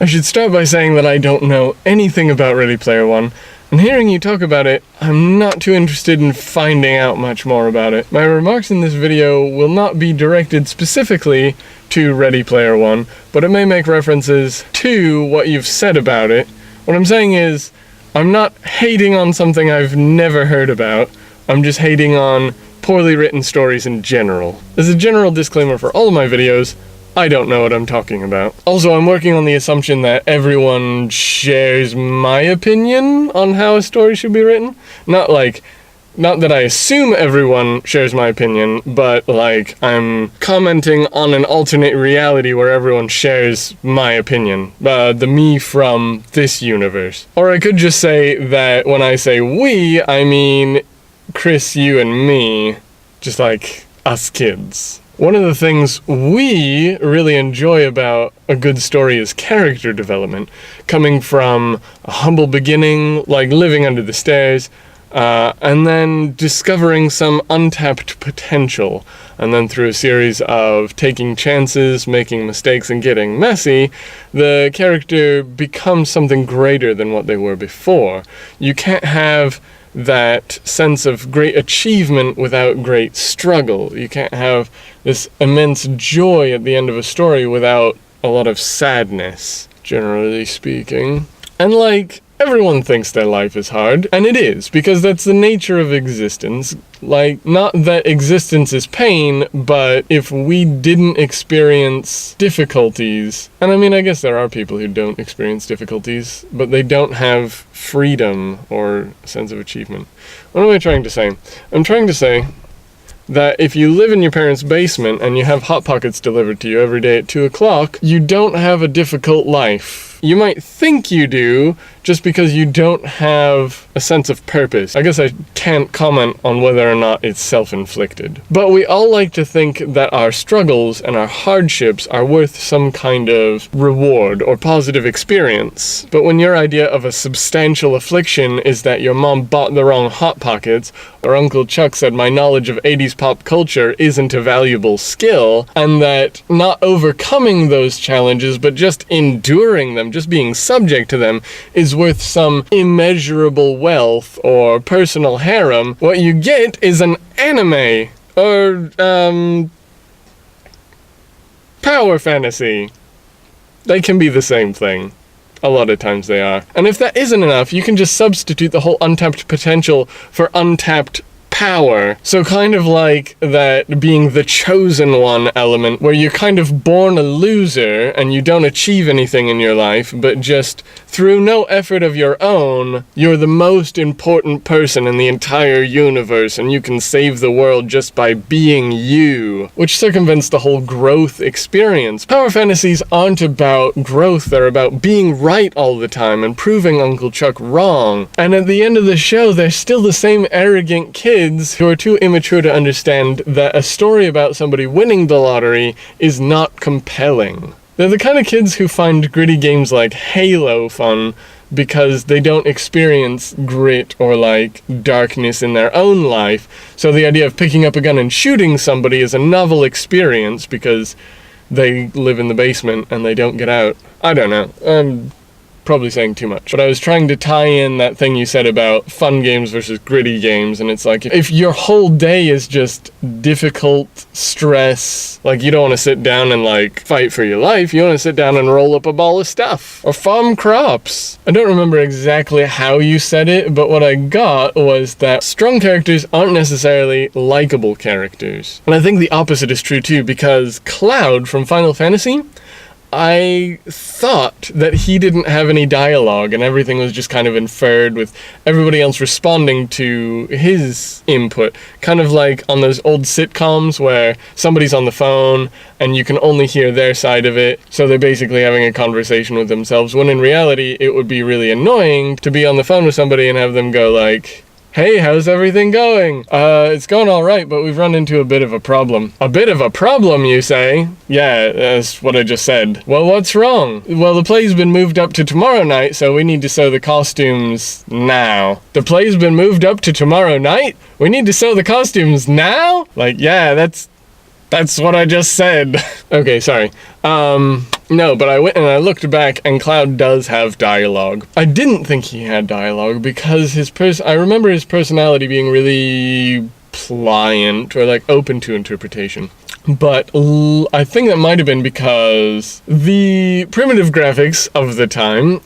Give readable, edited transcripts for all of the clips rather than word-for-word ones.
I should start by saying that I don't know anything about Ready Player One, and hearing you talk about it, I'm not too interested in finding out much more about it. My remarks in this video will not be directed specifically to Ready Player One, but it may make references to what you've said about it. What I'm saying is, I'm not hating on something I've never heard about, I'm just hating on poorly written stories in general. As a general disclaimer for all of my videos, I don't know what I'm talking about. Also, I'm working on the assumption that everyone shares my opinion on how a story should be written. Not that I assume everyone shares my opinion, but like I'm commenting on an alternate reality where everyone shares my opinion. The me from this universe. Or I could just say that when I say we, I mean Chris, you, and me. Just like us kids. One of the things we really enjoy about a good story is character development. Coming from a humble beginning, like living under the stairs, and then discovering some untapped potential. And then through a series of taking chances, making mistakes, and getting messy, the character becomes something greater than what they were before. You can't have that sense of great achievement without great struggle. You can't have this immense joy at the end of a story without a lot of sadness, generally speaking. And like, everyone thinks their life is hard, and it is, because that's the nature of existence. Like, not that existence is pain, but if we didn't experience difficulties, and I mean, I guess there are people who don't experience difficulties, but they don't have freedom or a sense of achievement. What am I trying to say? I'm trying to say that if you live in your parents' basement and you have Hot Pockets delivered to you every day at 2 o'clock, you don't have a difficult life. You might think you do, just because you don't have a sense of purpose. I guess I can't comment on whether or not it's self-inflicted. But we all like to think that our struggles and our hardships are worth some kind of reward or positive experience. But when your idea of a substantial affliction is that your mom bought the wrong Hot Pockets, or Uncle Chuck said my knowledge of 80s pop culture isn't a valuable skill, and that not overcoming those challenges, but just enduring them, just being subject to them, is worth some immeasurable wealth or personal harem, what you get is an anime, or, power fantasy. They can be the same thing. A lot of times they are. And if that isn't enough, you can just substitute the whole untapped potential for untapped power. So kind of like that being the chosen one element, where you're kind of born a loser and you don't achieve anything in your life, but just through no effort of your own, you're the most important person in the entire universe and you can save the world just by being you, which circumvents the whole growth experience. Power fantasies aren't about growth, they're about being right all the time and proving Uncle Chuck wrong. And at the end of the show, they're still the same arrogant kids who are too immature to understand that a story about somebody winning the lottery is not compelling. They're the kind of kids who find gritty games like Halo fun because they don't experience grit or like darkness in their own life. So the idea of picking up a gun and shooting somebody is a novel experience because they live in the basement and they don't get out. I don't know. I'm probably saying too much, but I was trying to tie in that thing you said about fun games versus gritty games, and it's like, if your whole day is just difficult stress, like you don't want to sit down and like fight for your life, you want to sit down and roll up a ball of stuff or farm crops. I don't remember exactly how you said it, but what I got was that strong characters aren't necessarily likable characters. And I think the opposite is true too, because Cloud from Final Fantasy, I thought that he didn't have any dialogue and everything was just kind of inferred with everybody else responding to his input. Kind of like on those old sitcoms where somebody's on the phone and you can only hear their side of it, so they're basically having a conversation with themselves, when in reality it would be really annoying to be on the phone with somebody and have them go like, "Hey, how's everything going? It's going alright, but we've run into a bit of a problem." A bit of a problem, you say? Yeah, that's what I just said. Well, what's wrong? Well, the play's been moved up to tomorrow night, so we need to sew the costumes now. The play's been moved up to tomorrow night? We need to sew the costumes now? Like, yeah, that's That's what I just said. Okay, sorry. No, but I went and I looked back, and Cloud does have dialogue. I didn't think he had dialogue because I remember his personality being really pliant or like open to interpretation. But I think that might have been because the primitive graphics of the time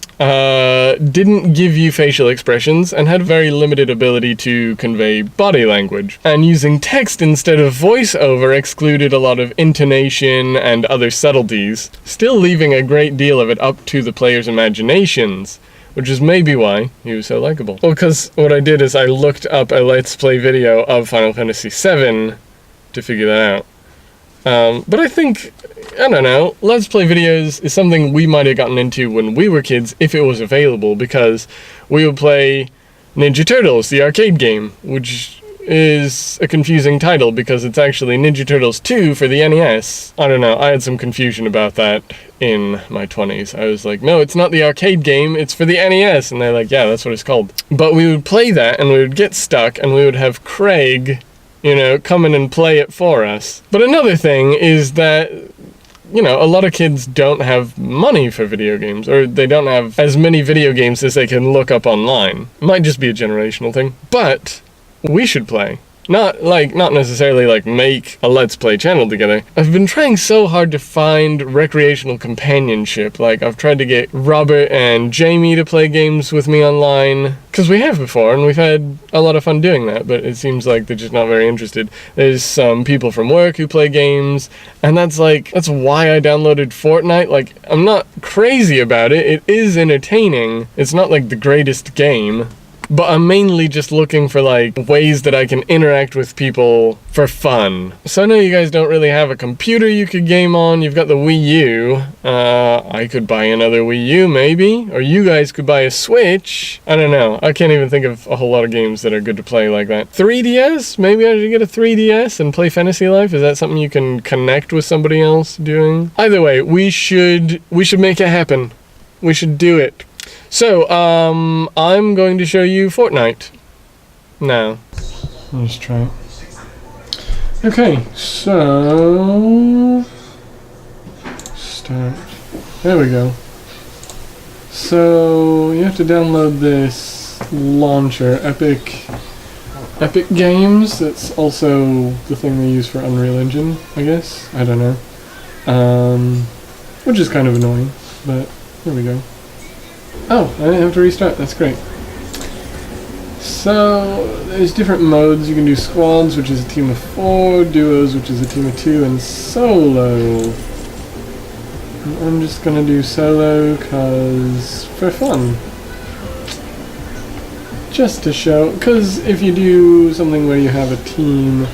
didn't give you facial expressions and had very limited ability to convey body language. And using text instead of voiceover excluded a lot of intonation and other subtleties, still leaving a great deal of it up to the player's imaginations, which is maybe why he was so likable. Well, because what I did is I looked up a Let's Play video of Final Fantasy VII to figure that out. But I think, I don't know, Let's Play videos is something we might have gotten into when we were kids if it was available, because we would play Ninja Turtles, the arcade game, which is a confusing title because it's actually Ninja Turtles 2 for the NES. I don't know, I had some confusion about that in my 20s. I was like, no, it's not the arcade game, it's for the NES. And they're like, yeah, that's what it's called. But we would play that and we would get stuck and we would have Craig, you know, come in and play it for us. But another thing is that, you know, a lot of kids don't have money for video games, or they don't have as many video games as they can look up online. It might just be a generational thing, but we should play. Not necessarily like make a Let's Play channel together. I've been trying so hard to find recreational companionship. Like, I've tried to get Robert and Jamie to play games with me online, because we have before, and we've had a lot of fun doing that, but it seems like they're just not very interested. There's some people from work who play games, and that's why I downloaded Fortnite. Like, I'm not crazy about it. It is entertaining. It's not like the greatest game, but I'm mainly just looking for like ways that I can interact with people for fun. So I know you guys don't really have a computer you could game on. You've got the Wii U. I could buy another Wii U maybe, or you guys could buy a Switch. I don't know. I can't even think of a whole lot of games that are good to play like that. 3DS? Maybe I should get a 3DS and play Fantasy Life? Is that something you can connect with somebody else doing? Either way, we should make it happen. We should do it. So, I'm going to show you Fortnite now. Let's try it. Okay, so start. There we go. So you have to download this launcher, Epic Games. That's also the thing they use for Unreal Engine, I guess. I don't know. Which is kind of annoying, but here we go. Oh, I didn't have to restart, that's great. So, there's different modes. You can do squads, which is a team of 4, duos, which is a team of 2, and solo. I'm just gonna do solo, cause for fun. Just to show, cause if you do something where you have a team,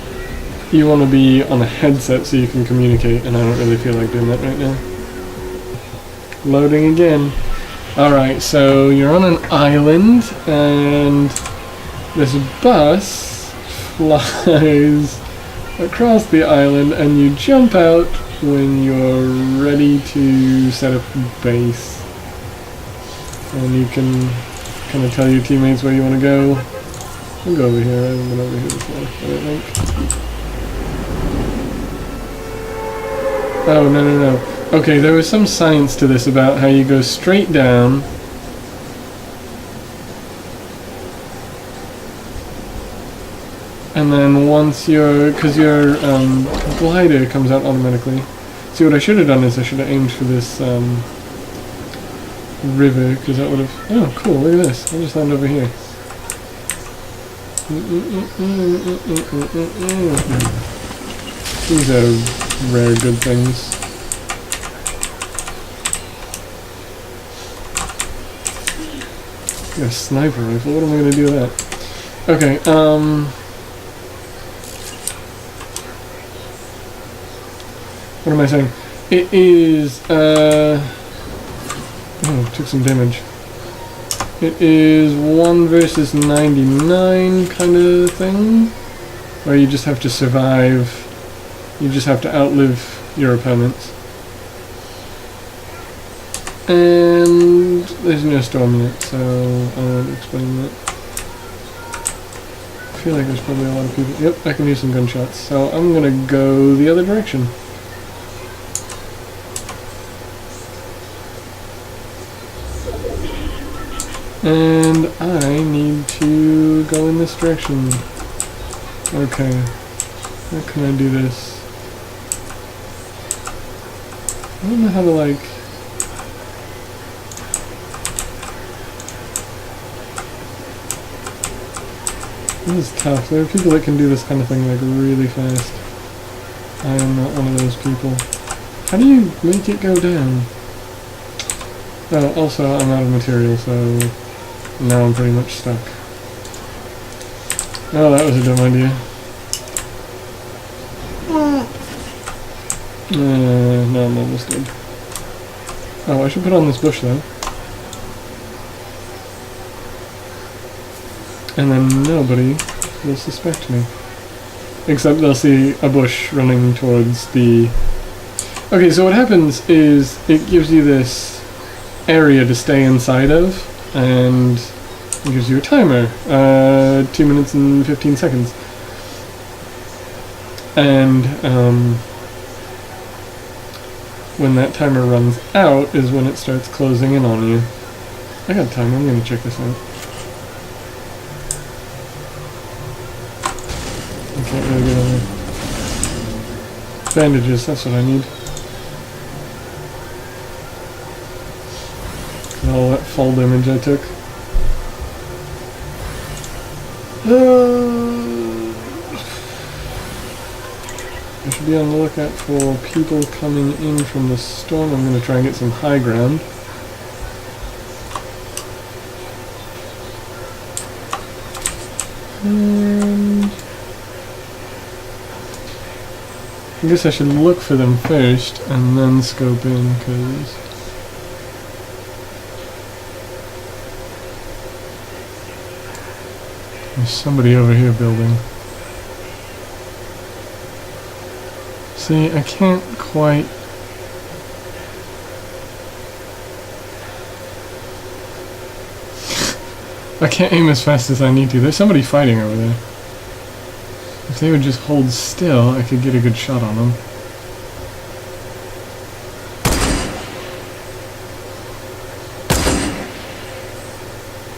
you want to be on a headset so you can communicate, and I don't really feel like doing that right now. Loading again. Alright, so you're on an island, and this bus flies across the island, and you jump out when you're ready to set up base. And you can kind of tell your teammates where you want to go. I'll go over here. I haven't been over here before, I don't think. Oh, no. Okay, there was some science to this about how you go straight down. And then once because your glider comes out automatically. See, what I should have done is I should have aimed for this river, because that would have... Oh, cool, look at this. I'll just land over here. These are rare good things. A sniper rifle, what am I gonna do with that? Okay, what am I saying? It is, oh, took some damage. It is 1 versus 99 kind of thing, where you just have to survive, you just have to outlive your opponents. And there's no storm in it, so I won't explain that. feel like there's probably a lot of people. Yep, I can use some gunshots. So I'm gonna go the other direction. And I need to go in this direction. Okay. How can I do this? I don't know how to, like... This is tough. There are people that can do this kind of thing, like, really fast. I am not one of those people. How do you make it go down? Oh, also, I'm out of material, so... now I'm pretty much stuck. Oh, that was a dumb idea. No, I'm almost dead. Oh, I should put on this bush, though. And then nobody will suspect me. Except they'll see a bush running towards the... Okay, so what happens is it gives you this area to stay inside of, and it gives you a timer. 2 minutes and 15 seconds. And when that timer runs out is when it starts closing in on you. I got time, I'm gonna check this out. I can't really get on there. Bandages, that's what I need. All that fall damage I took. I should be on the lookout for people coming in from the storm. I'm going to try and get some high ground. And I guess I should look for them first and then scope in, because there's somebody over here building. See, I can't quite... I can't aim as fast as I need to. There's somebody fighting over there. If they would just hold still, I could get a good shot on them.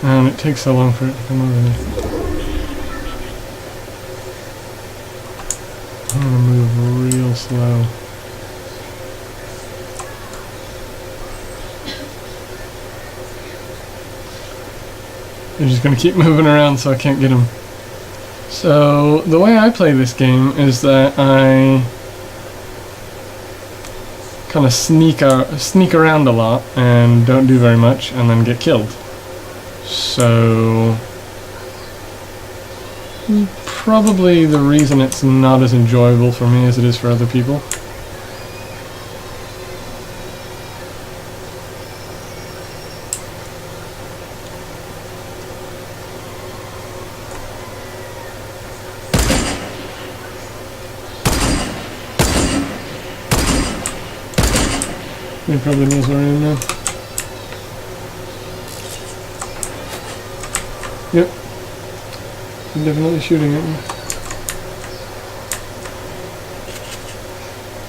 And it takes so long for it to come over there. I'm gonna move real slow. They're just gonna keep moving around so I can't get them. So the way I play this game is that I kind of sneak around a lot and don't do very much and then get killed. So probably the reason it's not as enjoyable for me as it is for other people. He probably knows where I am now. Yep. I'm definitely shooting at me.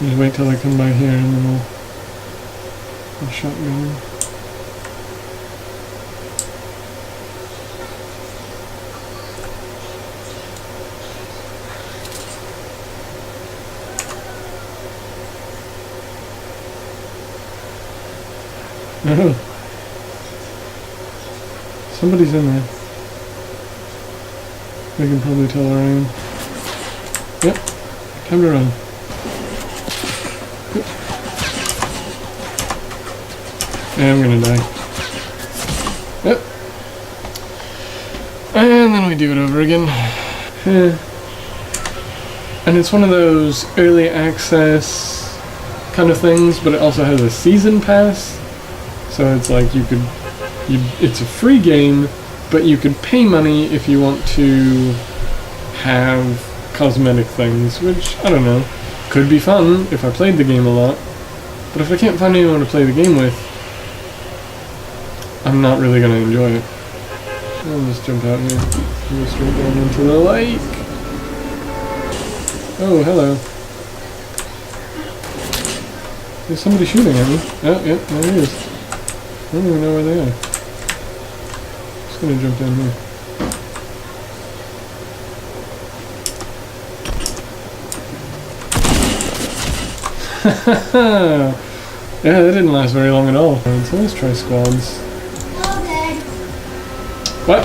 Just wait till I come by here and then I'll shotgun him. No. Somebody's in there. They can probably tell where I am. Yep. Time to run. And I'm gonna die. Yep. And then we do it over again. And it's one of those early access kind of things, but it also has a season pass. So it's like it's a free game, but you could pay money if you want to have cosmetic things, which, I don't know, could be fun if I played the game a lot. But if I can't find anyone to play the game with, I'm not really going to enjoy it. I'll just jump out here. Go straight down into the lake. Oh, hello. There's somebody shooting at me. Oh, yeah, there he is. I don't even know where they are. Just gonna jump down here. Yeah, that didn't last very long at all. Alright, so let's try squads. Okay. What? I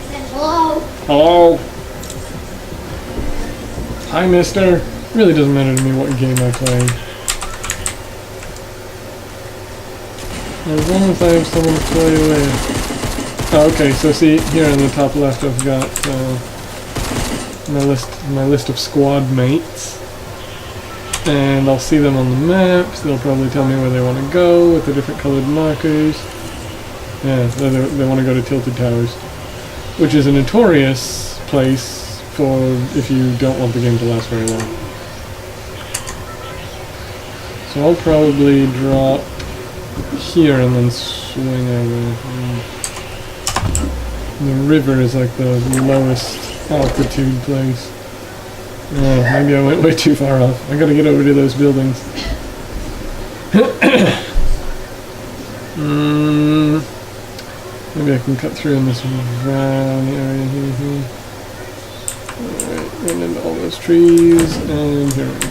said hello. Hello? Hi, mister. Really doesn't matter to me what game I play. As long as I have someone to play with. Oh, okay, so see, here in the top left I've got my list of squad mates. And I'll see them on the maps. They'll probably tell me where they want to go with the different colored markers. Yeah, they want to go to Tilted Towers, which is a notorious place for if you don't want the game to last very long. So I'll probably drop here and then swing over. The river is like the lowest altitude place. Oh, maybe I went way too far off. I gotta get over to those buildings. Maybe I can cut through in this valley area here. Alright, run into all those trees, and here we go.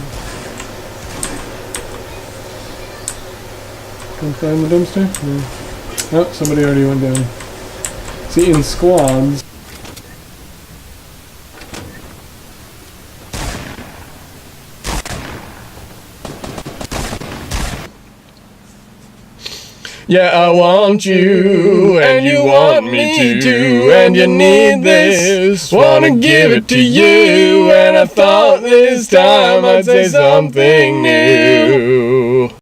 Can find the dumpster? No. Oh, somebody already went down. See, in squads, yeah, I want you, and you want me too, and you need this, wanna give it to you, and I thought this time I'd say something new.